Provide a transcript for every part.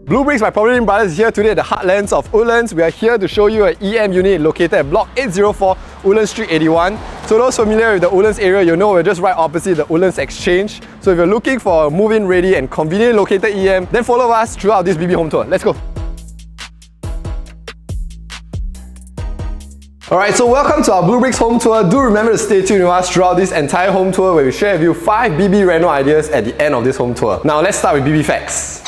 bleubricks by PropertyLimBrothers is here today at the heartlands of Woodlands. We are here to show you an EM unit located at Block 804, Woodlands Street 81. So those familiar with the Woodlands area, you know we're just right opposite the Woodlands Exchange. So if you're looking for a move-in ready and conveniently located EM, then follow us throughout this BB home tour. Let's go! Alright, so welcome to our bleubricks home tour. Do remember to stay tuned with us throughout this entire home tour where we share with you 5 BB Reno ideas at the end of this home tour. Now let's start with BB facts.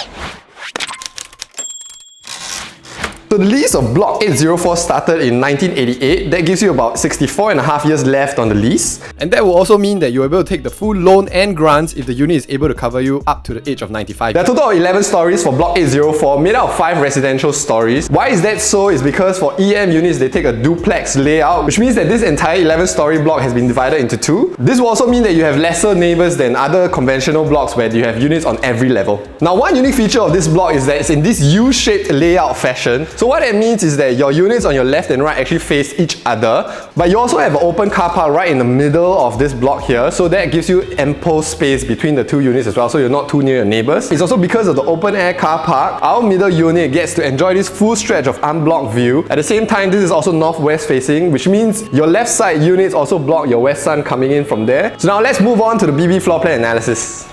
So the lease of Block 804 started in 1988. That gives you about 64.5 years left on the lease. And that will also mean that you're able to take the full loan and grants if the unit is able to cover you up to the age of 95. There are a total of 11 stories for Block 804, made out of 5 residential stories. Why is that so? Is because for EM units, they take a duplex layout, which means that this entire 11-story block has been divided into 2. This will also mean that you have lesser neighbours than other conventional blocks where you have units on every level. Now, one unique feature of this block is that it's in this U-shaped layout fashion. So what that means is that your units on your left and right actually face each other, but you also have an open car park right in the middle of this block here, so that gives you ample space between the 2 units as well, so you're not too near your neighbours. It's also because of the open air car park, our middle unit gets to enjoy this full stretch of unblocked view. At the same time, this is also northwest facing, which means your left side units also block your west sun coming in from there. So now let's move on to the BB floor plan analysis.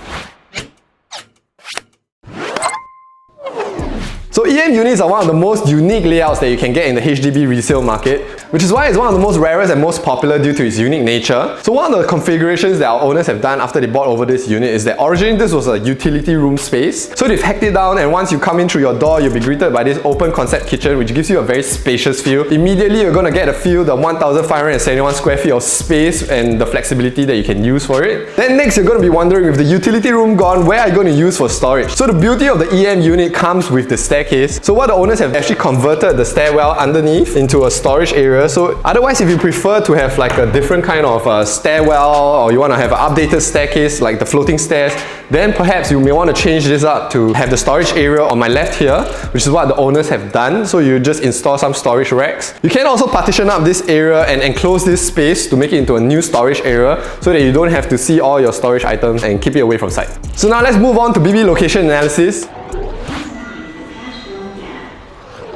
So EM units are one of the most unique layouts that you can get in the HDB resale market, which is why it's one of the most rarest and most popular due to its unique nature. So one of the configurations that our owners have done after they bought over this unit is that originally this was a utility room space. So they've hacked it down, and once you come in through your door, you'll be greeted by this open concept kitchen, which gives you a very spacious feel. Immediately you're going to get a feel the 1,571 square feet of space and the flexibility that you can use for it. Then next you're going to be wondering, with the utility room gone, where are you going to use for storage? So the beauty of the EM unit comes with the staircase. So what the owners have actually converted the stairwell underneath into a storage area. So otherwise, if you prefer to have like a different kind of stairwell, or you want to have an updated staircase like the floating stairs, then perhaps you may want to change this up to have the storage area on my left here, which is what the owners have done. So you just install some storage racks. You can also partition up this area and enclose this space to make it into a new storage area so that you don't have to see all your storage items and keep it away from sight. So now let's move on to BB location analysis.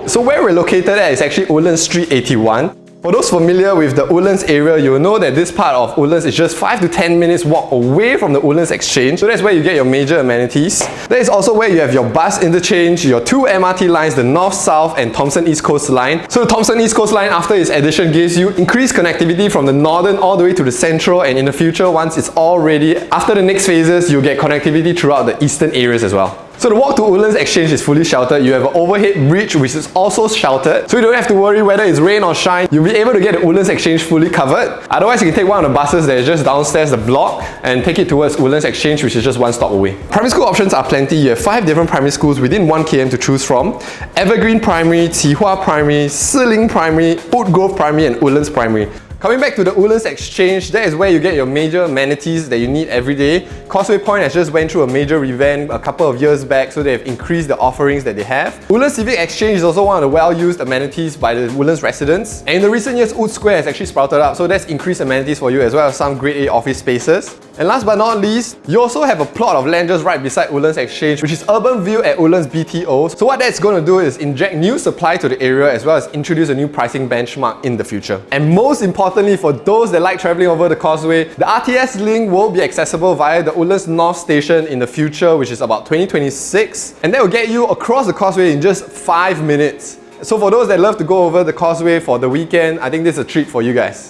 So where we're located at is actually Woodlands Street 81. For those familiar with the Woodlands area, you'll know that this part of Woodlands is just 5 to 10 minutes walk away from the Woodlands Exchange. So that's where you get your major amenities. That is also where you have your bus interchange, your 2 MRT lines, the North South and Thomson East Coast line. So the Thomson East Coast line, after its addition, gives you increased connectivity from the northern all the way to the central, and in the future, once it's all ready, after the next phases, you'll get connectivity throughout the eastern areas as well. So the walk to Woodlands Exchange is fully sheltered. You have an overhead bridge which is also sheltered, so you don't have to worry whether it's rain or shine. You'll be able to get the Woodlands Exchange fully covered. Otherwise, you can take one of the buses that is just downstairs the block and take it towards Woodlands Exchange, which is just 1 stop away. Primary school options are plenty. You have 5 different primary schools within 1 km to choose from: Evergreen Primary, Qihua Primary, Siling Primary, Woodgrove Primary and Woodlands Primary. Coming back to the Woodlands Exchange, that is where you get your major amenities that you need every day. Causeway Point has just went through a major revamp a couple of years back, so they've increased the offerings that they have. Woodlands Civic Exchange is also one of the well-used amenities by the Woodlands residents. And in the recent years, Wood Square has actually sprouted up, so that's increased amenities for you as well as some grade A office spaces. And last but not least, you also have a plot of land just right beside Woodlands Exchange, which is UrbanVille at Woodlands BTO. So what that's going to do is inject new supply to the area as well as introduce a new pricing benchmark in the future. And most importantly, for those that like travelling over the causeway, the RTS Link will be accessible via the Woodlands North Station in the future, which is about 2026. And that will get you across the causeway in just 5 minutes. So for those that love to go over the causeway for the weekend, I think this is a treat for you guys.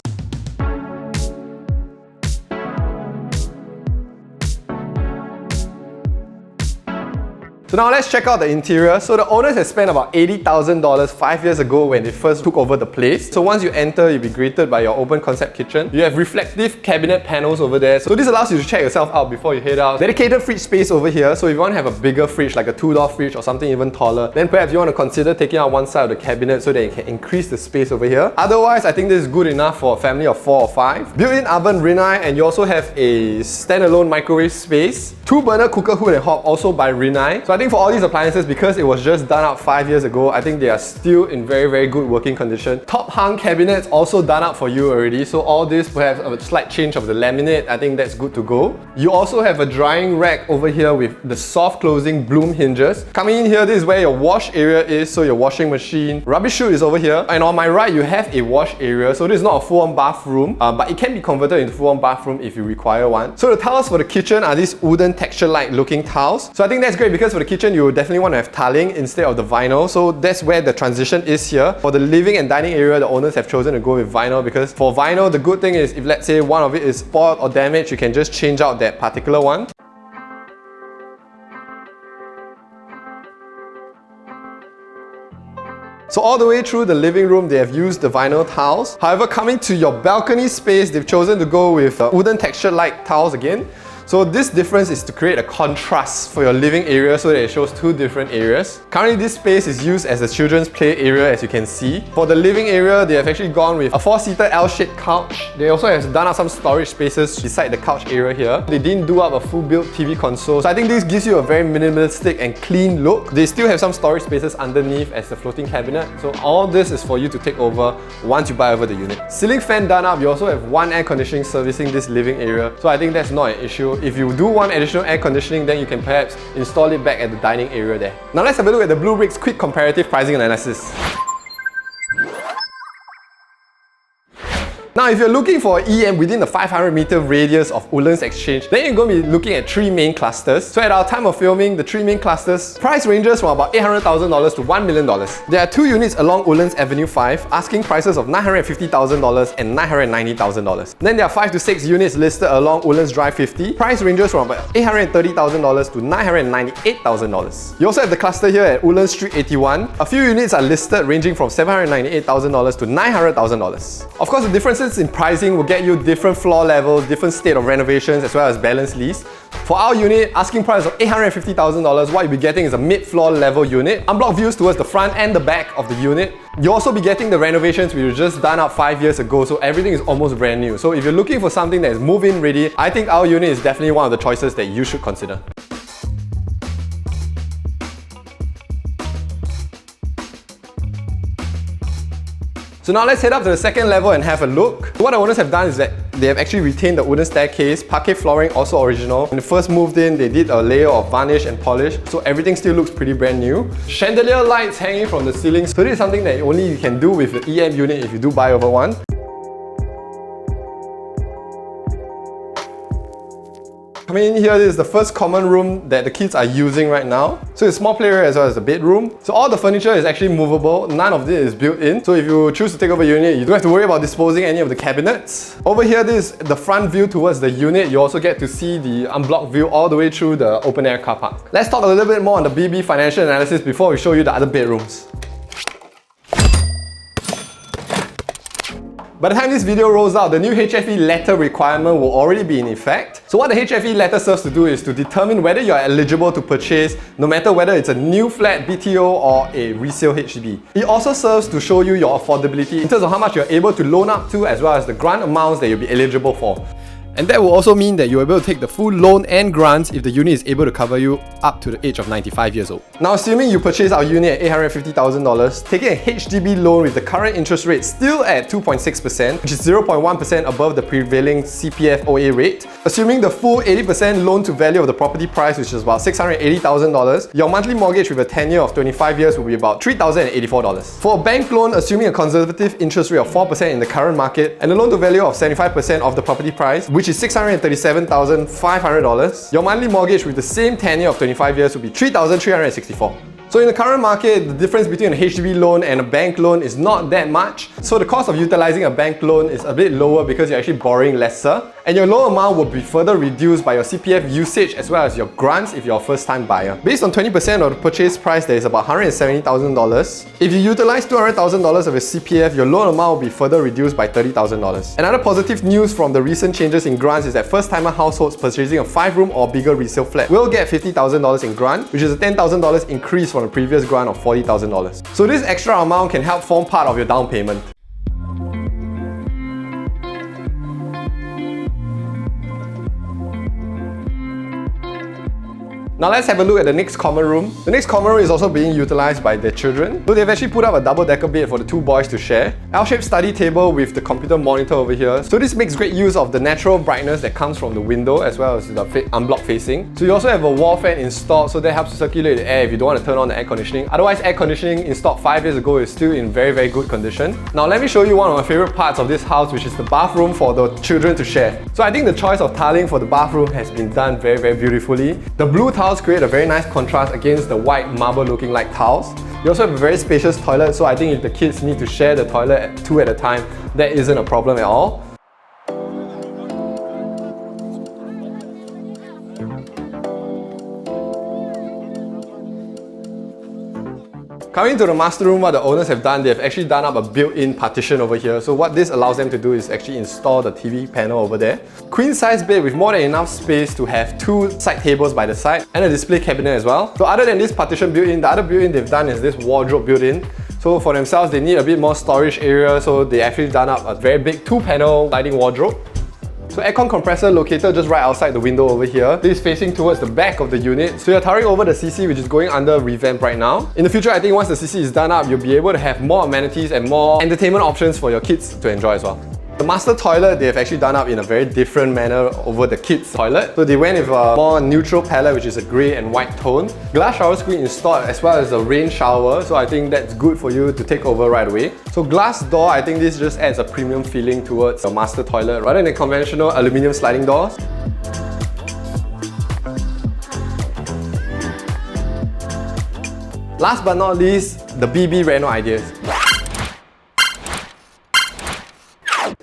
So now let's check out the interior. So the owners have spent about $80,000 5 years ago when they first took over the place. So once you enter, you'll be greeted by your open concept kitchen. You have reflective cabinet panels over there. So this allows you to check yourself out before you head out. Dedicated fridge space over here. So if you want to have a bigger fridge, like a 2-door fridge or something even taller, then perhaps you want to consider taking out one side of the cabinet so that you can increase the space over here. Otherwise, I think this is good enough for a family of 4 or 5. Built-in oven Rinnai, and you also have a standalone microwave space. 2-burner cooker hood and hob also by Rinnai. So I think for all these appliances, because it was just done up 5 years ago, I think they are still in very good working condition. Top hung cabinets also done up for you already, so all this perhaps a slight change of the laminate, I think that's good to go. You also have a drying rack over here with the soft closing bloom hinges. Coming in here, this is where your wash area is, so your washing machine. Rubbish chute is over here, and on my right you have a wash area, so this is not a full-on bathroom, but it can be converted into full-on bathroom if you require one. So the tiles for the kitchen are these wooden texture-like looking tiles. So I think that's great because for the kitchen you definitely want to have tiling instead of the vinyl, so that's where the transition is here. For the living and dining area, the owners have chosen to go with vinyl because for vinyl, the good thing is if let's say one of it is spoiled or damaged, you can just change out that particular one. So all the way through the living room, they have used the vinyl tiles. However, coming to your balcony space, they've chosen to go with wooden texture-like tiles again. So this difference is to create a contrast for your living area so that it shows two different areas. Currently this space is used as a children's play area, as you can see. For the living area, they have actually gone with a 4-seater L-shaped couch. They also have done up some storage spaces beside the couch area here. They didn't do up a full-built TV console. So I think this gives you a very minimalistic and clean look. They still have some storage spaces underneath as the floating cabinet. So all this is for you to take over once you buy over the unit. Ceiling fan done up, you also have one air conditioning servicing this living area. So I think that's not an issue. If you do want additional air conditioning, then you can perhaps install it back at the dining area there. Now let's have a look at the bleubricks quick comparative pricing analysis. Now, if you're looking for EM within the 500-meter radius of Woodlands Exchange, then you're going to be looking at 3 main clusters. So at our time of filming, the 3 main clusters price ranges from about $800,000 to $1 million. There are 2 units along Woodlands Avenue 5, asking prices of $950,000 and $990,000. Then there are 5 to 6 units listed along Woodlands Drive 50, price ranges from about $830,000 to $998,000. You also have the cluster here at Woodlands Street 81. A few units are listed ranging from $798,000 to $900,000. Of course, the differences in pricing will get you different floor levels, different state of renovations, as well as balance lease. For our unit, asking price of $850,000, what you'll be getting is a mid-floor level unit. Unblocked views towards the front and the back of the unit. You'll also be getting the renovations which were just done up 5 years ago, so everything is almost brand new. So if you're looking for something that is move-in ready, I think our unit is definitely one of the choices that you should consider. So now let's head up to the second level and have a look. What the owners have done is that they have actually retained the wooden staircase, parquet flooring also original. When they first moved in, they did a layer of varnish and polish, so everything still looks pretty brand new. Chandelier lights hanging from the ceiling, so this is something that only you can do with the EM unit if you do buy over one. Coming in here, this is the first common room that the kids are using right now. So it's a small play area as well as the bedroom. So all the furniture is actually movable, none of this is built in. So if you choose to take over a unit, you don't have to worry about disposing any of the cabinets. Over here, this is the front view towards the unit. You also get to see the unblocked view all the way through the open air car park. Let's talk a little bit more on the BB financial analysis before we show you the other bedrooms. By the time this video rolls out, the new HFE letter requirement will already be in effect. So what the HFE letter serves to do is to determine whether you are eligible to purchase, no matter whether it's a new flat, BTO, or a resale HDB. It also serves to show you your affordability in terms of how much you're able to loan up to, as well as the grant amounts that you'll be eligible for. And that will also mean that you're able to take the full loan and grants if the unit is able to cover you up to the age of 95 years old. Now, assuming you purchase our unit at $850,000, taking a HDB loan with the current interest rate still at 2.6%, which is 0.1% above the prevailing CPF OA rate, assuming the full 80% loan to value of the property price, which is about $680,000, your monthly mortgage with a tenure of 25 years will be about $3,084. For a bank loan, assuming a conservative interest rate of 4% in the current market and a loan to value of 75% of the property price, which is $637,500, your monthly mortgage with the same tenure of 25 years will be $3,364. So in the current market, the difference between a HDB loan and a bank loan is not that much. So the cost of utilizing a bank loan is a bit lower because you're actually borrowing lesser. And your loan amount will be further reduced by your CPF usage as well as your grants if you're a first-time buyer. Based on 20% of the purchase price, there is about $170,000. If you utilize $200,000 of your CPF, your loan amount will be further reduced by $30,000. Another positive news from the recent changes in grants is that first-timer households purchasing a 5-room or bigger resale flat will get $50,000 in grant, which is a $10,000 increase from the previous grant of $40,000. So this extra amount can help form part of your down payment. Now let's have a look at the next common room. The next common room is also being utilized by the children. So they've actually put up a double-decker bed for the two boys to share. L-shaped study table with the computer monitor over here. So this makes great use of the natural brightness that comes from the window as well as the unblocked facing. So you also have a wall fan installed, so that helps to circulate the air if you don't want to turn on the air conditioning. Otherwise, air conditioning installed 5 years ago is still in very, very good condition. Now let me show you one of my favorite parts of this house, which is the bathroom for the children to share. So I think the choice of tiling for the bathroom has been done very, very beautifully. The blue tiles create a very nice contrast against the white marble looking like tiles. You also have a very spacious toilet, so I think if the kids need to share the toilet two at a time, that isn't a problem at all. Coming to the master room, what the owners have done, they've actually done up a built-in partition over here. So what this allows them to do is actually install the TV panel over there. Queen size bed with more than enough space to have 2 side tables by the side and a display cabinet as well. So other than this partition built-in, the other built-in they've done is this wardrobe built-in. So for themselves, they need a bit more storage area, so they actually done up a very big 2-panel sliding wardrobe. So aircon compressor located just right outside the window over here. This is facing towards the back of the unit. So you're towering over the CC, which is going under revamp right now. In the future, I think once the CC is done up, you'll be able to have more amenities and more entertainment options for your kids to enjoy as well. The master toilet, they have actually done up in a very different manner over the kids' toilet. So they went with a more neutral palette, which is a grey and white tone. Glass shower screen installed as well as a rain shower, so I think that's good for you to take over right away. So glass door, I think this just adds a premium feeling towards the master toilet rather than conventional aluminium sliding doors. Last but not least, the BB Reno Ideas.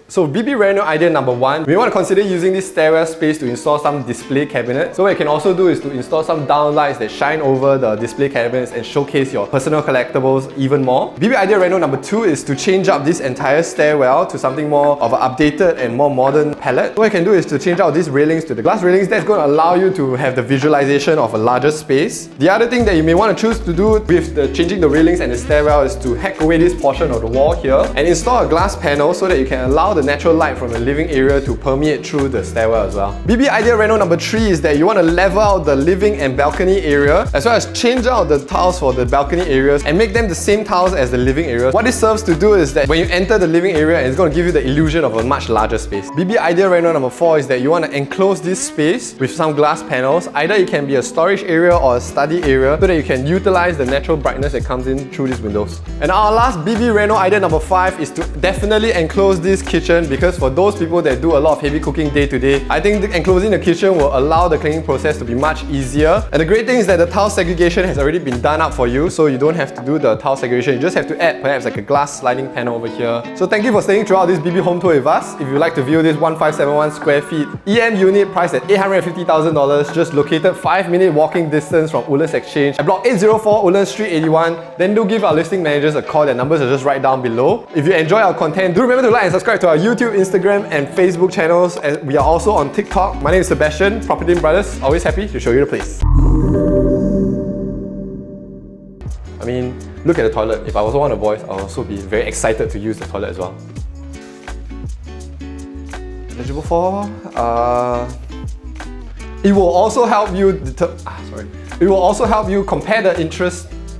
So BB Reno idea number 1, we want to consider using this stairwell space to install some display cabinets. So what you can also do is to install some downlights that shine over the display cabinets and showcase your personal collectibles even more. BB idea Reno number 2 is to change up this entire stairwell to something more of an updated and more modern palette. What you can do is to change out these railings to the glass railings. That's going to allow you to have the visualization of a larger space. The other thing that you may want to choose to do with the changing the railings and the stairwell is to hack away this portion of the wall here and install a glass panel so that you can allow the natural light from the living area to permeate through the stairwell as well. BB idea Reno number 3 is that you want to level out the living and balcony area as well as change out the tiles for the balcony areas and make them the same tiles as the living areas. What this serves to do is that when you enter the living area, it's going to give you the illusion of a much larger space. BB idea Reno number 4 is that you want to enclose this space with some glass panels. Either it can be a storage area or a study area so that you can utilize the natural brightness that comes in through these windows. And our last BB Reno idea number 5 is to definitely enclose this kitchen, because for those people that do a lot of heavy cooking day to day, I think enclosing the kitchen will allow the cleaning process to be much easier. And the great thing is that the tile segregation has already been done up for you, so you don't have to do the tile segregation. You just have to add perhaps like a glass sliding panel over here. So thank you for staying throughout this BB home tour with us. If you'd like to view this 1571 square feet EM unit priced at $850,000, just located 5-minute walking distance from Woodlands Exchange at block 804 Woodlands Street 81, then do give our listing managers a call. Their numbers are just right down below. If you enjoy our content, do remember to like and subscribe to our YouTube, Instagram and Facebook channels, and we are also on TikTok. My name is Sebastian, PropertyLimBrothers. Always happy to show you the place. I mean, look at the toilet. If I also want a voice, I'll also be very excited to use the toilet as well. Eligible for? It will also help you It will also help you compare the interest